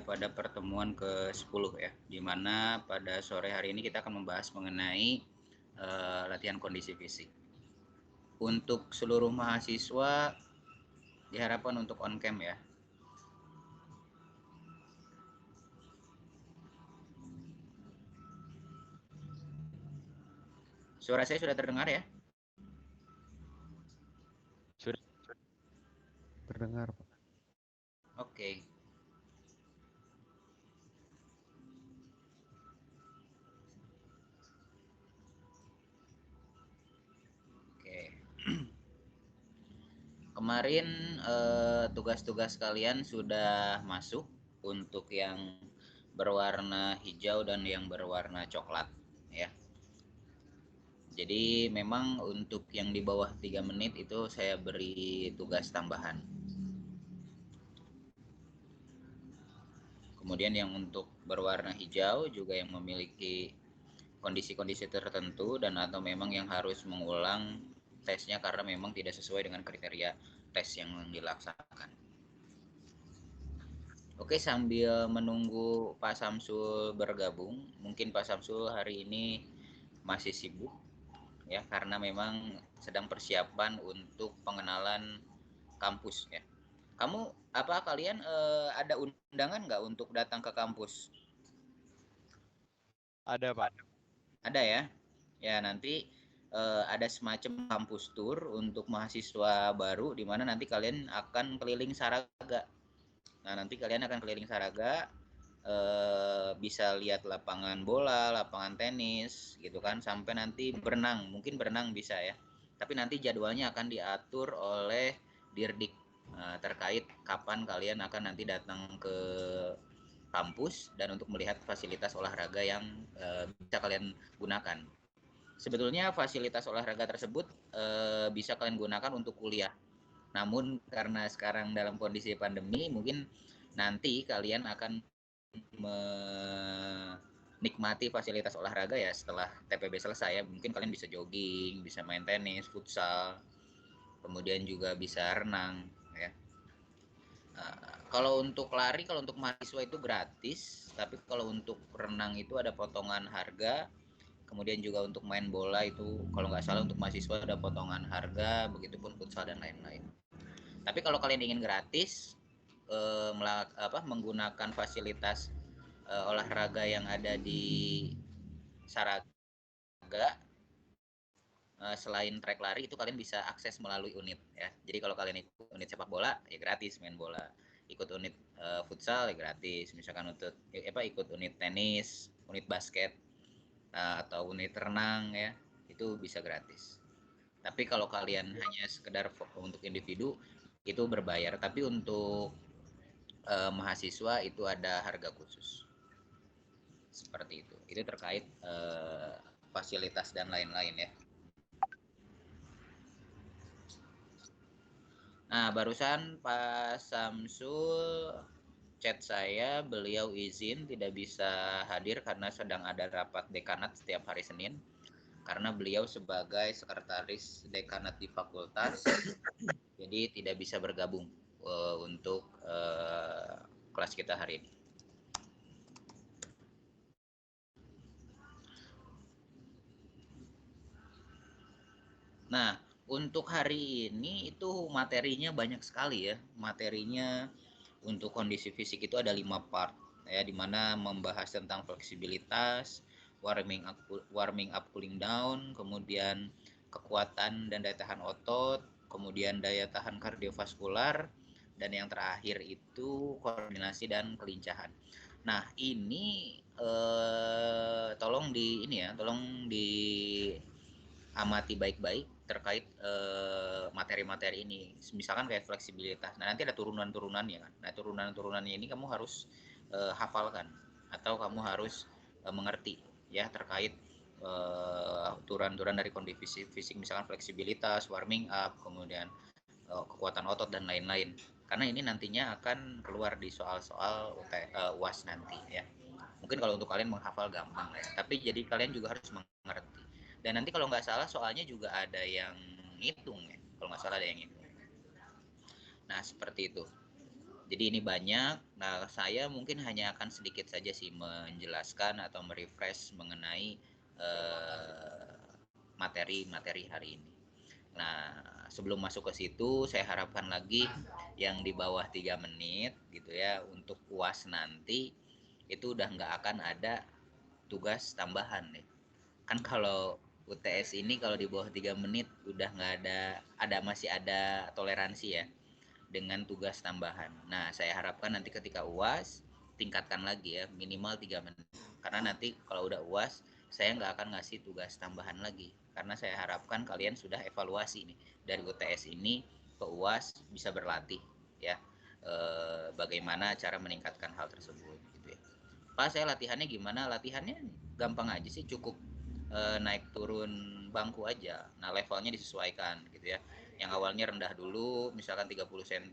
pada pertemuan ke-10 ya, di mana pada sore hari ini kita akan membahas mengenai latihan kondisi fisik. Untuk seluruh mahasiswa diharapkan untuk on cam ya. Suara saya sudah terdengar ya? Sudah terdengar, Pak. Oke. Oke. Kemarin tugas-tugas kalian sudah masuk untuk yang berwarna hijau dan yang berwarna coklat ya. Jadi memang untuk yang di bawah 3 menit itu saya beri tugas tambahan. Kemudian yang untuk berwarna hijau juga yang memiliki kondisi-kondisi tertentu dan atau memang yang harus mengulang tesnya karena memang tidak sesuai dengan kriteria tes yang dilaksanakan. Oke, sambil menunggu Pak Samsul bergabung, mungkin Pak Samsul hari ini masih sibuk ya karena memang sedang persiapan untuk pengenalan kampus ya. Kamu kalian ada undangan nggak untuk datang ke kampus? Ada, Pak. Ada ya. Ya nanti ada semacam kampus tour untuk mahasiswa baru di mana nanti kalian akan keliling Saraga. Nah nanti kalian akan keliling Saraga, bisa lihat lapangan bola, lapangan tenis, gitu kan, sampai nanti berenang, mungkin berenang bisa ya. Tapi nanti jadwalnya akan diatur oleh Dirdik terkait kapan kalian akan nanti datang ke kampus dan untuk melihat fasilitas olahraga yang bisa kalian gunakan. Sebetulnya fasilitas olahraga tersebut bisa kalian gunakan untuk kuliah. Namun karena sekarang dalam kondisi pandemi, mungkin nanti kalian akan menikmati fasilitas olahraga ya setelah TPB selesai ya. Mungkin kalian bisa jogging, bisa main tenis, futsal, kemudian juga bisa renang ya. Kalau untuk lari, kalau untuk mahasiswa itu gratis, tapi kalau untuk renang itu ada potongan harga. Kemudian juga untuk main bola itu kalau nggak salah untuk mahasiswa ada potongan harga, begitupun futsal dan lain-lain. Tapi kalau kalian ingin gratis menggunakan fasilitas olahraga yang ada di Saraga, selain trek lari itu kalian bisa akses melalui unit ya. Jadi kalau kalian ikut unit sepak bola ya gratis main bola. Ikut unit futsal ya gratis. Misalkan untuk ikut unit tenis, unit basket atau unit renang ya, itu bisa gratis. Tapi kalau kalian hanya sekedar untuk individu itu berbayar. Tapi untuk mahasiswa itu ada harga khusus. Seperti itu. Itu terkait fasilitas dan lain-lain ya. Nah, barusan Pak Samsul chat saya, beliau izin tidak bisa hadir karena sedang ada rapat dekanat setiap hari Senin. Karena beliau sebagai sekretaris dekanat di fakultas, jadi tidak bisa bergabung untuk kelas kita hari ini. Nah, untuk hari ini itu materinya banyak sekali ya. Materinya untuk kondisi fisik itu ada 5 part ya, dimana membahas tentang fleksibilitas, warming up cooling down, kemudian kekuatan dan daya tahan otot, kemudian daya tahan kardiovaskular, dan yang terakhir itu koordinasi dan kelincahan. Nah ini tolong di amati baik-baik terkait materi-materi ini. Misalkan kayak fleksibilitas. Nah, nanti ada turunan-turunannya kan. Nah, turunan-turunannya ini kamu harus hafalkan atau kamu harus mengerti ya terkait turunan-turunan dari kondisi fisik, misalkan fleksibilitas, warming up, kemudian kekuatan otot dan lain-lain. Karena ini nantinya akan keluar di soal-soal UAS nanti ya. Mungkin kalau untuk kalian menghafal gampang ya, tapi jadi kalian juga harus mengerti. Dan nanti kalau nggak salah soalnya juga ada yang ngitung ya, kalau nggak salah ada yang ngitung. Nah seperti itu. Jadi ini banyak. Nah, saya mungkin hanya akan sedikit saja sih menjelaskan atau merefresh mengenai materi-materi hari ini. Nah, sebelum masuk ke situ, saya harapkan lagi yang di bawah 3 menit gitu ya, untuk UAS nanti itu udah nggak akan ada tugas tambahan nih. Kan kalau UTS ini kalau di bawah 3 menit udah nggak masih ada toleransi ya dengan tugas tambahan. Nah, saya harapkan nanti ketika UAS tingkatkan lagi ya, minimal 3 menit. Karena nanti kalau udah UAS, saya nggak akan ngasih tugas tambahan lagi. Karena saya harapkan kalian sudah evaluasi nih dari UTS ini ke UAS bisa berlatih ya. Bagaimana cara meningkatkan hal tersebut gitu ya. Pak, saya latihannya gimana? Latihannya gampang aja sih, cukup naik turun bangku aja. Nah, levelnya disesuaikan gitu ya. Yang awalnya rendah dulu, misalkan 30 cm,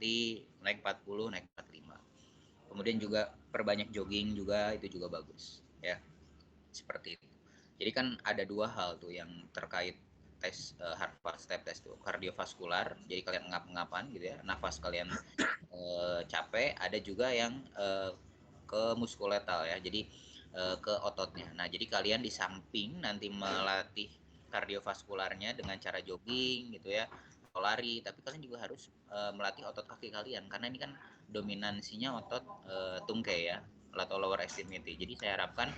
naik 40, naik 45. Kemudian juga perbanyak jogging juga, itu juga bagus ya. Seperti itu. Jadi kan ada dua hal tuh yang terkait tes heart step test tuh, kardiovaskular, jadi kalian ngap-ngapan gitu ya, nafas kalian capek, ada juga yang ke muskuletal ya, jadi ke ototnya. Nah, jadi kalian di samping nanti melatih kardiovaskularnya dengan cara jogging gitu ya, atau lari, tapi kalian juga harus melatih otot kaki kalian karena ini kan dominansinya otot tungkai ya, atau lower extremity. Jadi saya harapkan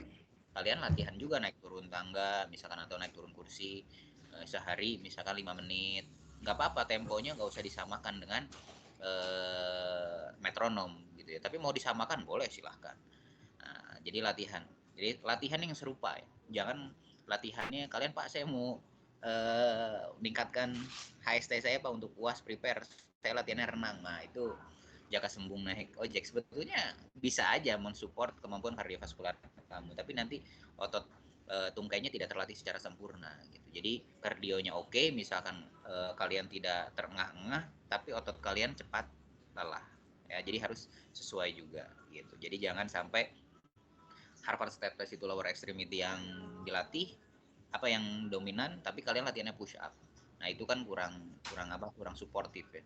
kalian latihan juga naik turun tangga misalkan atau naik turun kursi sehari misalkan 5 menit. Nggak apa-apa, temponya nggak usah disamakan dengan metronom gitu ya, tapi mau disamakan boleh silahkan. Nah, jadi latihan yang serupa ya, jangan latihannya kalian, Pak saya mau meningkatkan HST saya Pak untuk UAS prepare, saya latihannya renang. Nah itu jaka sembung naik ojek, sebetulnya bisa aja mensupport kemampuan kardiovaskular kamu, tapi nanti otot tungkainya tidak terlatih secara sempurna gitu. Jadi kardionya oke, misalkan kalian tidak terengah-engah, tapi otot kalian cepat lelah ya, jadi harus sesuai juga gitu. Jadi jangan sampai Harvard step test itu lower extremity yang dilatih, apa yang dominan, tapi kalian latihannya push up. Nah itu kan kurang supportif ya.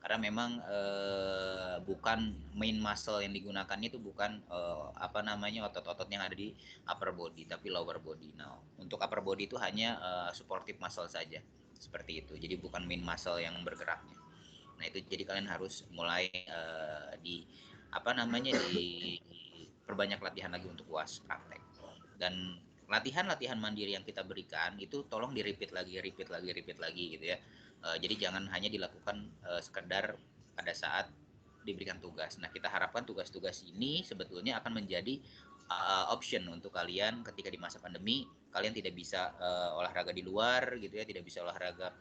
Karena memang bukan main muscle yang digunakannya itu bukan otot-otot yang ada di upper body, tapi lower body. Nah untuk upper body itu hanya supportive muscle saja, seperti itu. Jadi bukan main muscle yang bergeraknya. Nah itu jadi kalian harus mulai di perbanyak latihan lagi untuk UAS praktek. Dan latihan-latihan mandiri yang kita berikan itu tolong repeat lagi gitu ya. Jadi jangan hanya dilakukan sekedar pada saat diberikan tugas. Nah kita harapkan tugas-tugas ini sebetulnya akan menjadi option untuk kalian ketika di masa pandemi kalian tidak bisa olahraga di luar gitu ya, tidak bisa melakukan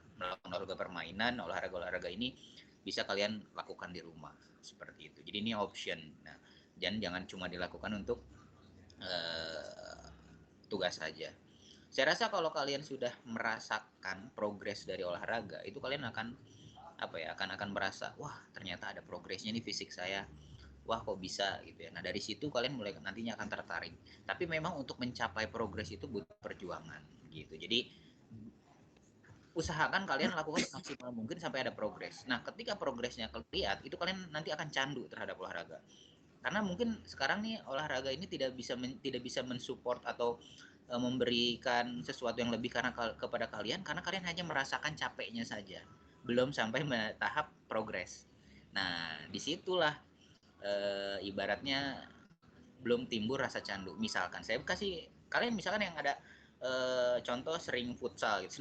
olahraga permainan, olahraga ini bisa kalian lakukan di rumah seperti itu. Jadi ini option. Nah, jangan cuma dilakukan untuk tugas saja. Saya rasa kalau kalian sudah merasakan progres dari olahraga, itu kalian akan merasa, wah ternyata ada progresnya nih fisik saya, wah kok bisa gitu ya. Nah dari situ kalian mulai nantinya akan tertarik. Tapi memang untuk mencapai progres itu butuh perjuangan gitu. Jadi usahakan kalian lakukan maksimal mungkin sampai ada progres. Nah ketika progresnya kelihatan, itu kalian nanti akan candu terhadap olahraga. Karena mungkin sekarang nih olahraga ini tidak bisa mensupport atau memberikan sesuatu yang lebih kepada kalian karena kalian hanya merasakan capeknya saja, belum sampai tahap progres. Nah disitulah ibaratnya belum timbul rasa candu. Misalkan saya kasih kalian misalkan yang ada contoh sering futsal gitu,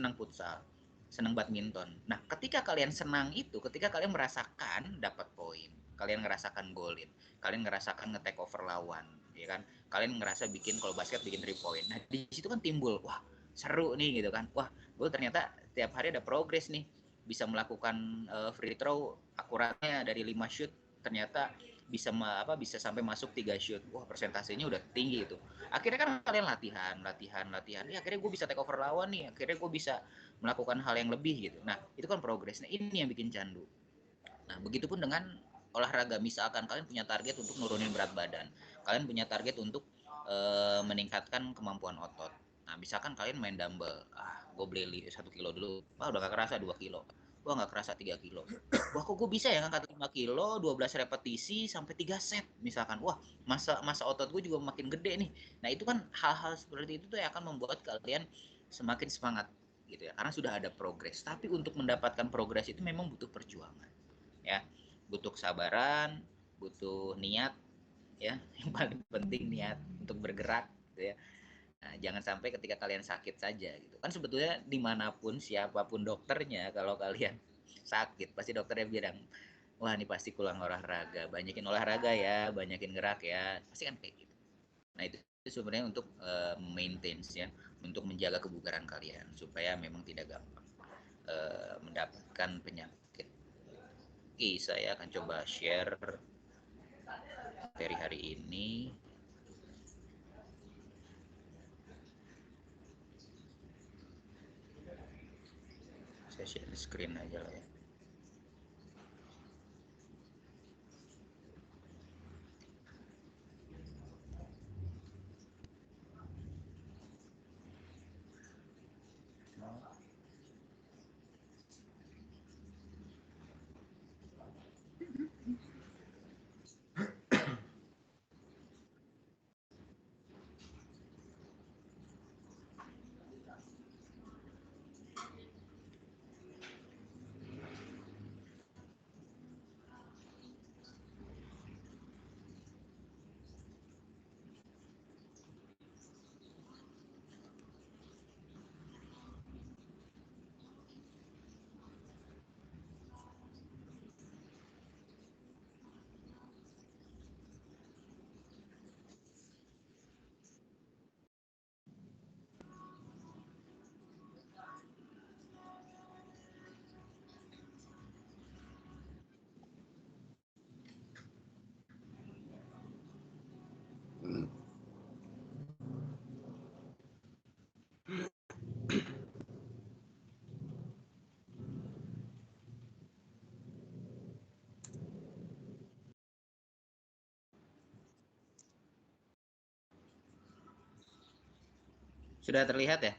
senang badminton. Nah ketika kalian senang itu, ketika kalian merasakan dapat poin, kalian ngerasakan golin, kalian ngerasakan nge-take over lawan, ya kan, kalian ngerasa bikin, kalau basket bikin 3 point. Nah di situ kan timbul, wah seru nih gitu kan, wah gue ternyata tiap hari ada progres nih, bisa melakukan free throw akuratnya dari 5 shoot, ternyata bisa sampai masuk 3 shoot. Wah persentasenya udah tinggi itu. Akhirnya kan kalian latihan ya, akhirnya gue bisa take over lawan nih, akhirnya gue bisa melakukan hal yang lebih gitu. Nah itu kan progres. Nah ini yang bikin candu. Nah begitupun dengan olahraga, misalkan kalian punya target untuk nurunin berat badan, kalian punya target untuk meningkatkan kemampuan otot. Nah misalkan kalian main dumbbell, gue beli 1 kilo dulu, udah gak kerasa 2 kilo, wah nggak kerasa 3 kilo. Wah kok gue bisa ya ngangkat 5 kilo, 12 repetisi sampai 3 set misalkan. Wah masa otot gue juga makin gede nih. Nah itu kan hal-hal seperti itu tuh yang akan membuat kalian semakin semangat gitu ya. Karena sudah ada progres. Tapi untuk mendapatkan progres itu memang butuh perjuangan ya. Butuh kesabaran, butuh niat ya. Yang paling penting niat untuk bergerak gitu ya. Nah, jangan sampai ketika kalian sakit saja gitu. Kan sebetulnya dimanapun siapapun dokternya kalau kalian sakit pasti dokternya bilang, wah ini pasti kurang olahraga, banyakin olahraga ya, banyakin gerak ya, pasti kan kayak gitu. Nah itu sebenarnya untuk maintain ya, untuk menjaga kebugaran kalian supaya memang tidak gampang mendapatkan penyakit. Oke, saya akan coba share materi hari ini. Saya share screen aja lah ya. Sudah terlihat ya?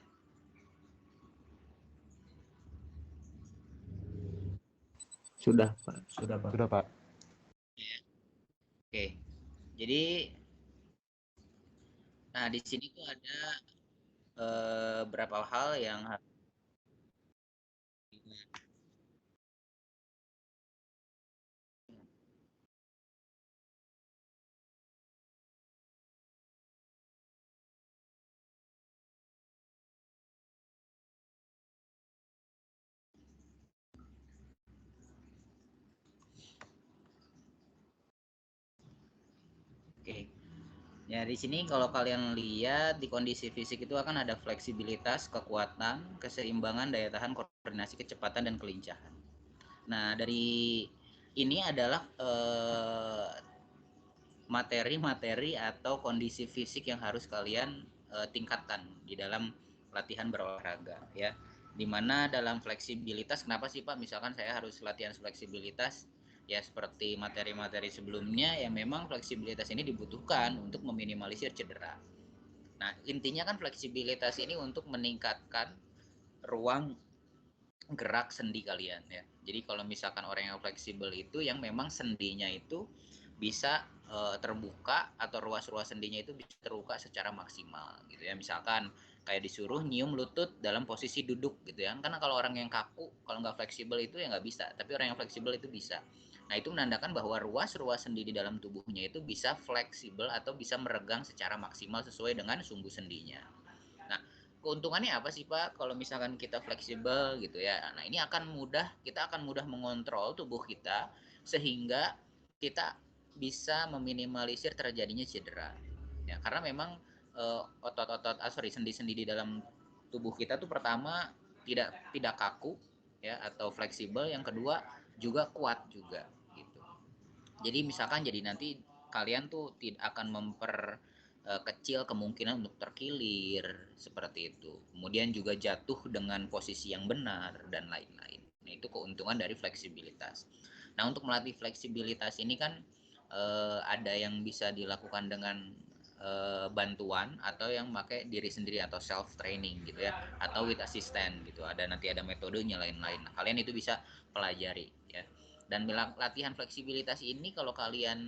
Sudah, Pak. Sudah, Pak. Sudah, Pak. Oke. Jadi nah di sini tuh ada beberapa hal yang harus oke. Ya di sini kalau kalian lihat di kondisi fisik itu akan ada fleksibilitas, kekuatan, keseimbangan, daya tahan, koordinasi, kecepatan dan kelincahan. Nah dari ini adalah materi-materi atau kondisi fisik yang harus kalian tingkatkan di dalam latihan berolahraga ya. Dimana dalam fleksibilitas, kenapa sih Pak misalkan saya harus latihan fleksibilitas, ya seperti materi-materi sebelumnya ya, memang fleksibilitas ini dibutuhkan untuk meminimalisir cedera. Nah intinya kan fleksibilitas ini untuk meningkatkan ruang gerak sendi kalian ya. Jadi kalau misalkan orang yang fleksibel itu yang memang sendinya itu bisa terbuka, atau ruas-ruas sendinya itu bisa terbuka secara maksimal gitu ya. Misalkan kayak disuruh nyium lutut dalam posisi duduk gitu ya. Karena kalau orang yang kaku, kalau nggak fleksibel itu ya nggak bisa. Tapi orang yang fleksibel itu bisa. Nah itu menandakan bahwa ruas-ruas sendi di dalam tubuhnya itu bisa fleksibel atau bisa meregang secara maksimal sesuai dengan sumbu sendinya. Nah, keuntungannya apa sih Pak kalau misalkan kita fleksibel gitu ya? Nah, ini kita akan mudah mengontrol tubuh kita sehingga kita bisa meminimalisir terjadinya cedera. Ya, karena memang otot-otot, sendi-sendi di dalam tubuh kita tuh pertama tidak kaku ya atau fleksibel, yang kedua juga kuat juga gitu. Jadi misalkan jadi nanti kalian tuh tidak akan kecil kemungkinan untuk terkilir seperti itu. Kemudian juga jatuh dengan posisi yang benar dan lain-lain. Nah, itu keuntungan dari fleksibilitas. Nah, untuk melatih fleksibilitas ini kan ada yang bisa dilakukan dengan bantuan atau yang pakai diri sendiri atau self training gitu ya, atau with assistant gitu. Nanti ada metodenya lain-lain. Nah, kalian itu bisa pelajari ya. Dan latihan fleksibilitas ini kalau kalian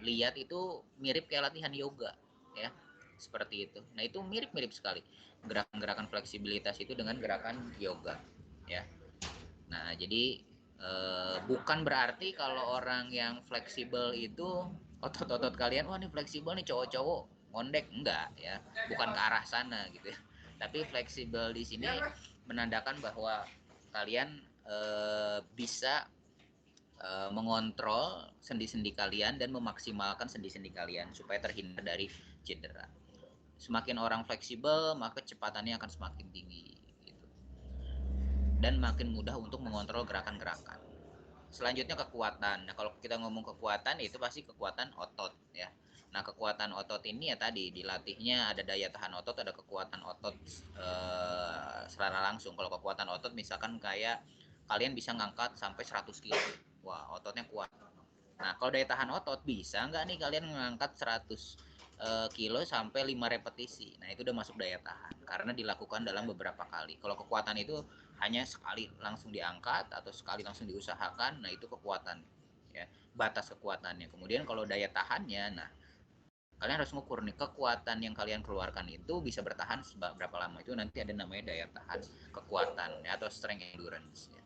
lihat itu mirip kayak latihan yoga ya. Seperti itu. Nah, itu mirip-mirip sekali. Gerakan-gerakan fleksibilitas itu dengan gerakan yoga ya. Nah, jadi bukan berarti kalau orang yang fleksibel itu otot-otot kalian, wah ini fleksibel nih cowok-cowok ngondek, enggak ya, bukan ke arah sana gitu ya. Tapi fleksibel di sini menandakan bahwa kalian bisa mengontrol sendi-sendi kalian dan memaksimalkan sendi-sendi kalian supaya terhindar dari cedera. Semakin orang fleksibel, maka kecepatannya akan semakin tinggi gitu. Dan makin mudah untuk mengontrol gerakan-gerakan. Selanjutnya kekuatan. Nah, kalau kita ngomong kekuatan itu pasti kekuatan otot ya. Nah, kekuatan otot ini ya tadi dilatihnya ada daya tahan otot, ada kekuatan otot secara langsung. Kalau kekuatan otot misalkan kayak kalian bisa ngangkat sampai 100 kilo. Wah, ototnya kuat. Nah, kalau daya tahan otot bisa nggak nih kalian mengangkat 100 kilo sampai 5 repetisi. Nah, itu udah masuk daya tahan karena dilakukan dalam beberapa kali. Kalau kekuatan itu hanya sekali langsung diangkat atau sekali langsung diusahakan, nah itu kekuatan ya, batas kekuatannya. Kemudian kalau daya tahannya, nah kalian harus ngukur nih kekuatan yang kalian keluarkan itu bisa bertahan berapa lama. Itu nanti ada namanya daya tahan kekuatan ya, atau strength endurance ya.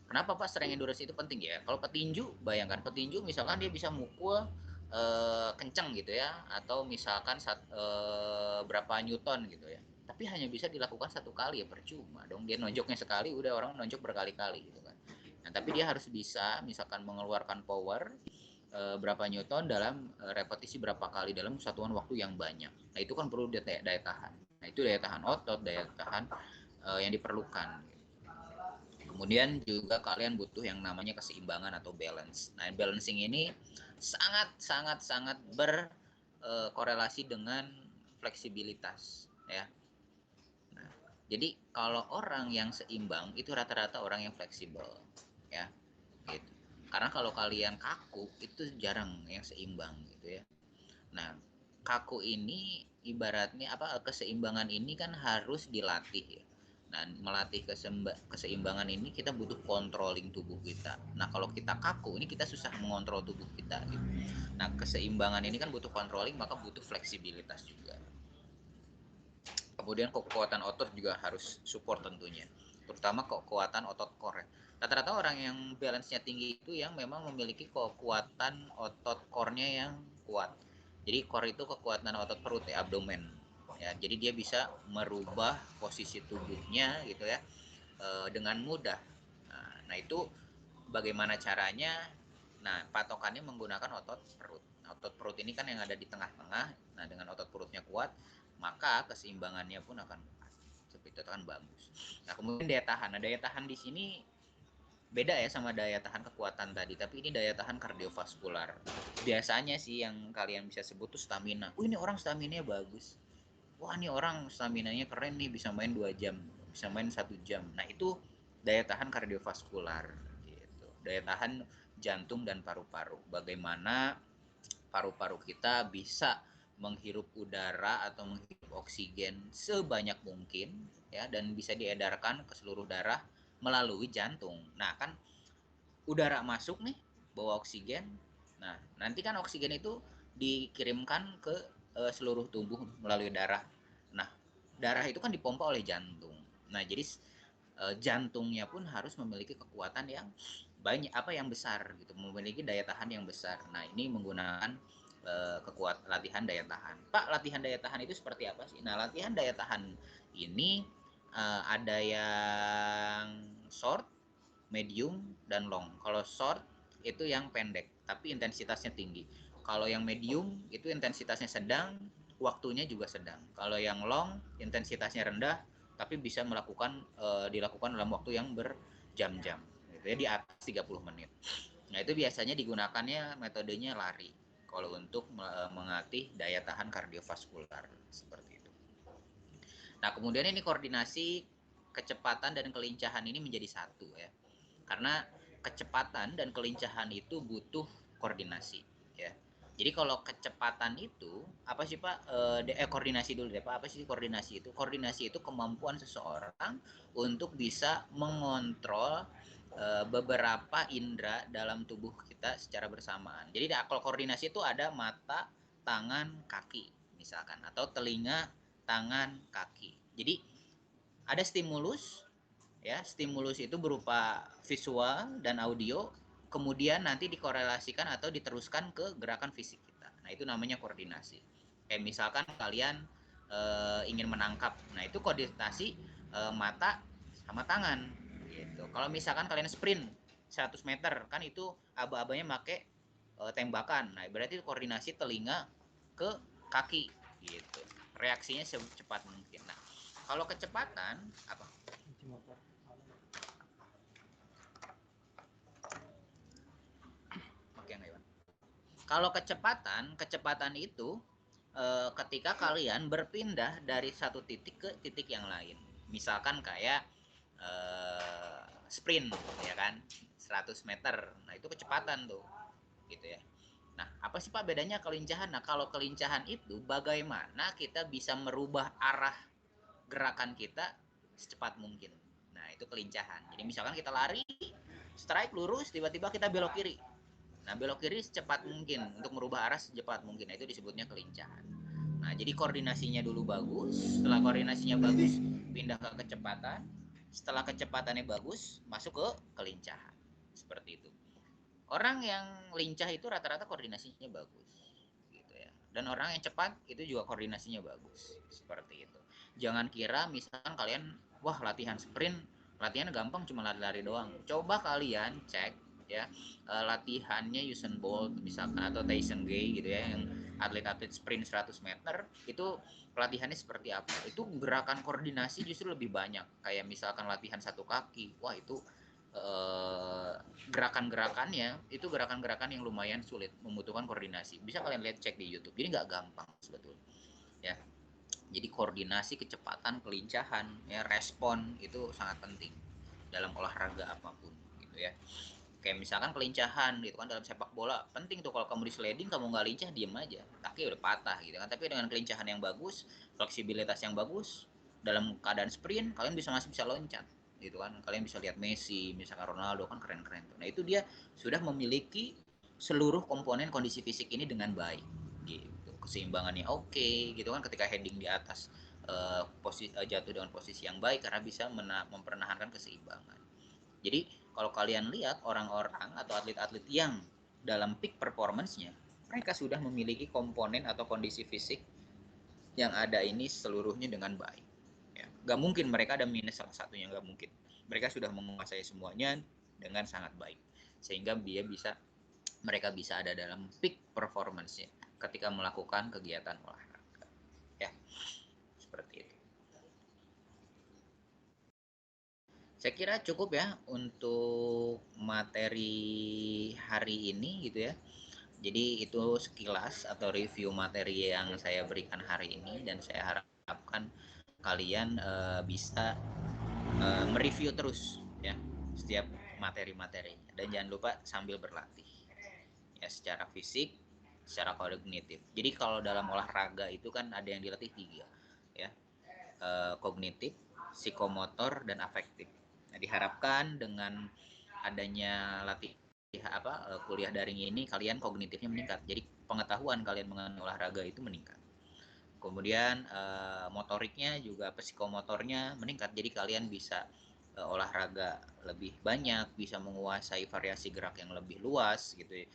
Kenapa Pak strength endurance itu penting ya? Kalau petinju, bayangkan petinju misalkan dia bisa mukul kencang gitu ya, atau misalkan berapa newton gitu ya. Tapi hanya bisa dilakukan satu kali ya, percuma dong. Dia nonjoknya sekali, udah orang nonjok berkali-kali gitu kan. Nah, tapi dia harus bisa misalkan mengeluarkan power berapa newton dalam repetisi berapa kali dalam satuan waktu yang banyak. Nah, itu kan perlu daya tahan. Nah, itu daya tahan otot, daya tahan yang diperlukan. Kemudian juga kalian butuh yang namanya keseimbangan atau balance. Nah, balancing ini sangat berkorelasi dengan fleksibilitas ya. Nah, jadi kalau orang yang seimbang itu rata-rata orang yang fleksibel ya. Gitu. Karena kalau kalian kaku itu jarang yang seimbang gitu ya. Nah, kaku ini ibaratnya apa, keseimbangan ini kan harus dilatih ya. Nah, melatih keseimbangan ini kita butuh controlling tubuh kita. Nah, kalau kita kaku ini kita susah mengontrol tubuh kita gitu. Nah, keseimbangan ini kan butuh controlling, maka butuh fleksibilitas juga. Kemudian kekuatan otot juga harus support tentunya. Terutama kekuatan otot core. Rata-rata orang yang balance-nya tinggi itu yang memang memiliki kekuatan otot core-nya yang kuat. Jadi core itu kekuatan otot perut ya, abdomen. Ya, jadi dia bisa merubah posisi tubuhnya gitu ya dengan mudah. Nah, itu bagaimana caranya? Nah, patokannya menggunakan otot perut. Nah, otot perut ini kan yang ada di tengah-tengah. Nah, dengan otot perutnya kuat, maka keseimbangannya pun akan seperti itu akan bagus. Nah, kemudian daya tahan. Nah, daya tahan di sini beda ya sama daya tahan kekuatan tadi, tapi ini daya tahan kardiovaskular. Biasanya sih yang kalian bisa sebut tuh stamina. Ini orang stamina bagus. Wah, ini orang stamina-nya keren nih, bisa main 2 jam, bisa main 1 jam. Nah, itu daya tahan kardiovaskular gitu. Daya tahan jantung dan paru-paru. Bagaimana paru-paru kita bisa menghirup udara atau menghirup oksigen sebanyak mungkin ya, dan bisa diedarkan ke seluruh darah melalui jantung. Nah, kan udara masuk nih bawa oksigen. Nah, nanti kan oksigen itu dikirimkan ke seluruh tubuh melalui darah. Nah, darah itu kan dipompa oleh jantung. Nah, jadi jantungnya pun harus memiliki kekuatan yang banyak, apa yang besar gitu, memiliki daya tahan yang besar. Nah, ini menggunakan latihan daya tahan. Pak, latihan daya tahan itu seperti apa sih? Nah, latihan daya tahan ini ada yang short, medium, dan long. Kalau short itu yang pendek, tapi intensitasnya tinggi. Kalau yang medium itu intensitasnya sedang, waktunya juga sedang. Kalau yang long intensitasnya rendah, tapi bisa dilakukan dalam waktu yang berjam-jam. Gitu ya, di atas 30 menit. Nah, itu biasanya digunakannya metodenya lari. Kalau untuk mengatih daya tahan kardiovaskular seperti itu. Nah, kemudian ini koordinasi kecepatan dan kelincahan ini menjadi satu ya. Karena kecepatan dan kelincahan itu butuh koordinasi ya. Jadi kalau kecepatan itu apa sih Pak? Koordinasi dulu deh Pak. Apa sih koordinasi itu? Koordinasi itu kemampuan seseorang untuk bisa mengontrol beberapa indera dalam tubuh kita secara bersamaan. Jadi kalau koordinasi itu ada mata, tangan, kaki misalkan, atau telinga, tangan, kaki. Jadi ada stimulus, ya stimulus itu berupa visual dan audio, kemudian nanti dikorelasikan atau diteruskan ke gerakan fisik kita. Nah itu namanya koordinasi. Kayak misalkan kalian ingin menangkap, nah itu koordinasi mata sama tangan gitu. Kalau misalkan kalian sprint 100 meter kan itu aba-abanya make tembakan, nah berarti koordinasi telinga ke kaki gitu, reaksinya secepat mungkin. Nah kalau kecepatan apa? Oke, nggak Iwan? Kalau kecepatan itu ketika kalian berpindah dari satu titik ke titik yang lain. Misalkan kayak sprint, ya kan, 100 meter. Nah itu kecepatan tuh, gitu ya. Nah apa sih Pak bedanya kelincahan? Nah kalau kelincahan itu bagaimana kita bisa merubah arah gerakan kita secepat mungkin. Nah itu kelincahan. Jadi misalkan kita lari, strike lurus, tiba-tiba kita belok kiri. Nah, belok kiri secepat mungkin untuk merubah arah secepat mungkin. Nah, itu disebutnya kelincahan. Nah, jadi koordinasinya dulu bagus. Setelah koordinasinya bagus, pindah ke kecepatan. Setelah kecepatannya bagus, masuk ke kelincahan. Seperti itu. Orang yang lincah itu rata-rata koordinasinya bagus. Gitu ya. Dan orang yang cepat itu juga koordinasinya bagus. Seperti itu. Jangan kira misalkan kalian, wah latihan sprint, latihan gampang cuma lari-lari doang. Coba kalian cek ya latihannya Usain Bolt misalkan atau Tyson Gay gitu ya yang atlet-atlet sprint 100 meter itu pelatihannya seperti apa. Itu gerakan koordinasi justru lebih banyak, kayak misalkan latihan satu kaki, wah itu gerakan-gerakannya itu gerakan-gerakan yang lumayan sulit, membutuhkan koordinasi. Bisa kalian lihat cek di YouTube, jadi nggak gampang sebetulnya ya. Jadi koordinasi, kecepatan, kelincahan, ya respon itu sangat penting dalam olahraga apapun gitu ya. Kayak misalkan kelincahan gitu kan dalam sepak bola penting tuh, kalau kamu di sliding kamu nggak lincah diem aja kaki udah patah gitu kan. Tapi dengan kelincahan yang bagus, fleksibilitas yang bagus, dalam keadaan sprint kalian masih bisa loncat gitu kan. Kalian bisa lihat Messi misalkan, Ronaldo kan keren-keren tuh. Nah itu dia sudah memiliki seluruh komponen kondisi fisik ini dengan baik gitu, keseimbangannya oke gitu kan, ketika heading di atas jatuh dengan posisi yang baik karena bisa mempertahankan keseimbangan. Jadi kalau kalian lihat orang-orang atau atlet-atlet yang dalam peak performance-nya, mereka sudah memiliki komponen atau kondisi fisik yang ada ini seluruhnya dengan baik. Ya, gak mungkin mereka ada minus salah satunya, gak mungkin. Mereka sudah menguasai semuanya dengan sangat baik, sehingga mereka bisa ada dalam peak performance-nya ketika melakukan kegiatan olahraga. Ya, seperti itu. Saya kira cukup ya untuk materi hari ini gitu ya. Jadi itu sekilas atau review materi yang saya berikan hari ini, dan saya harapkan kalian bisa mereview terus ya setiap materi-materinya, dan jangan lupa sambil berlatih ya secara fisik, secara kognitif. Jadi kalau dalam olahraga itu kan ada yang dilatih 3 ya, kognitif, psikomotor, dan afektif. Nah, diharapkan dengan adanya kuliah daring ini kalian kognitifnya meningkat. Jadi pengetahuan kalian mengenai olahraga itu meningkat. Kemudian motoriknya juga, psikomotornya meningkat. Jadi kalian bisa olahraga lebih banyak, bisa menguasai variasi gerak yang lebih luas gitu ya.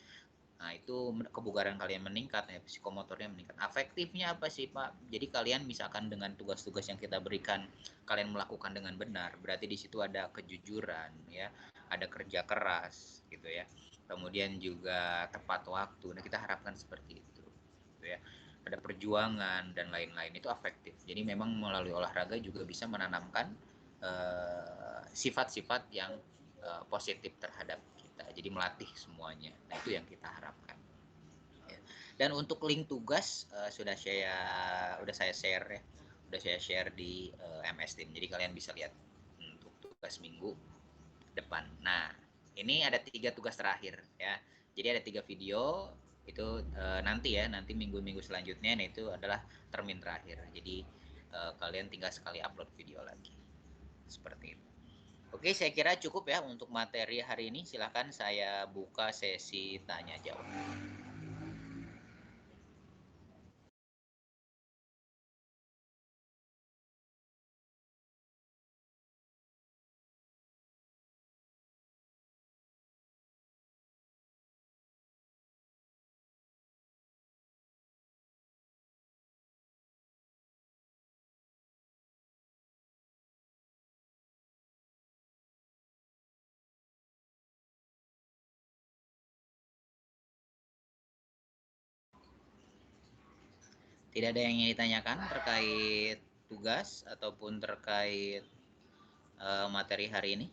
Nah, itu kebugaran kalian meningkat ya, psikomotornya meningkat. Afektifnya apa sih, Pak? Jadi kalian misalkan dengan tugas-tugas yang kita berikan, kalian melakukan dengan benar, berarti di situ ada kejujuran ya, ada kerja keras gitu ya. Kemudian juga tepat waktu. Nah, kita harapkan seperti itu gitu ya. Ada perjuangan dan lain-lain, itu afektif. Jadi memang melalui olahraga juga bisa menanamkan sifat-sifat yang positif terhadap kita. Jadi melatih semuanya. Nah, itu yang kita harapkan. Ya. Dan untuk link tugas sudah saya share ya. Sudah saya share di MS Team. Jadi kalian bisa lihat untuk tugas minggu depan. Nah, ini ada 3 tugas terakhir ya. Jadi ada 3 video Itu nanti minggu-minggu selanjutnya, nah itu adalah termin terakhir. Jadi kalian tinggal sekali upload video lagi. Seperti itu. Oke, saya kira cukup ya untuk materi hari ini. Silahkan saya buka sesi tanya jawab. Tidak ada yang ingin ditanyakan terkait tugas ataupun terkait materi hari ini?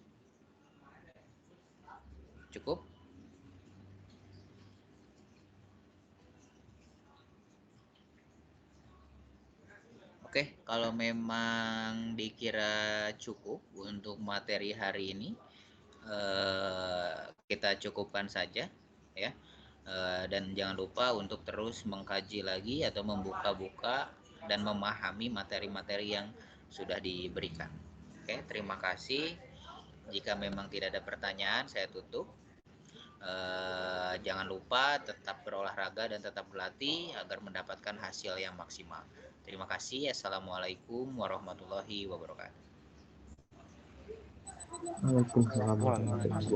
Cukup? Oke, kalau memang dikira cukup untuk materi hari ini, kita cukupkan saja ya. Dan jangan lupa untuk terus mengkaji lagi atau membuka-buka dan memahami materi-materi yang sudah diberikan. Oke, terima kasih. Jika memang tidak ada pertanyaan, saya tutup. Jangan lupa tetap berolahraga dan tetap berlatih agar mendapatkan hasil yang maksimal. Terima kasih. Assalamualaikum warahmatullahi wabarakatuh. Waalaikumsalam warahmatullahi wabarakatuh.